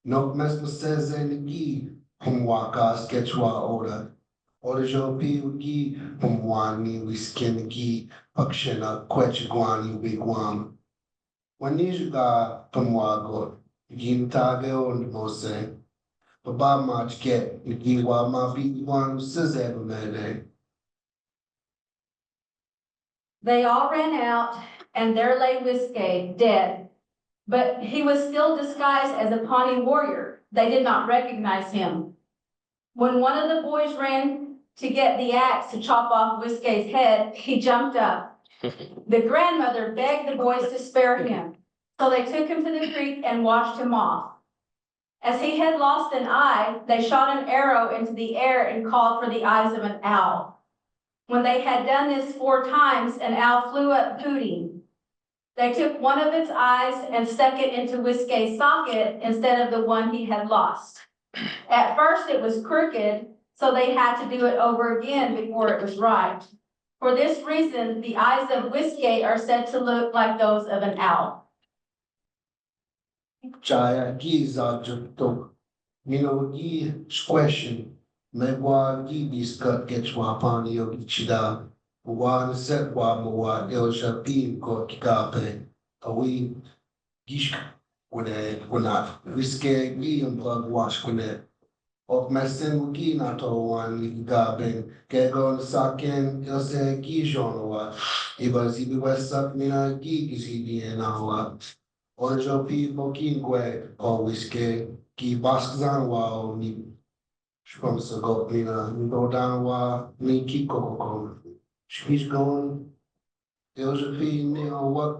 No mesma says any gi Humwaka Sketchwa Oda. Oda Jopi would gi Humwani we skin gi Pakshena Quechiguan Wigwam. When you got Pamwago, Gin Tage on the Mose, Baba March get, Giwa Ma Beat one Sizab Mede. They all ran out, and there lay Whiskey, dead. But he was still disguised as a Pawnee warrior. They did not recognize him. When one of the boys ran to get the axe to chop off Whiskey's head, he jumped up. The grandmother begged the boys to spare him, so they took him to the creek and washed him off. As he had lost an eye, they shot an arrow into the air and called for the eyes of an owl. When they had done this 4 times, an owl flew up hooting. They took one of its eyes and stuck it into Whiskey's socket instead of the one he had lost. At first it was crooked, so they had to do it over again before it was right. For this reason, the eyes of Whiskey are said to look like those of an owl. Chaya Giza Jupto. Gi Squeshin. Megwa Gi Biscut Getchwa Pani Yogichida. Wan Setwa Moa El Shapin Kokikape. Awi Gish Winat. Whiskey Gi and Plug Wash Winet. Of Messin Wiki Nato one Gaben. Kegon Saken Else Gijonoa. Iba Zibi West Suck Mina Gi Gizibi and Awa. Ojo people Kingwe or Whiskey. Ki Baskzanwa ni Shpamsa go Mina, you go down wa ni Kiko. She's going, Elja P. What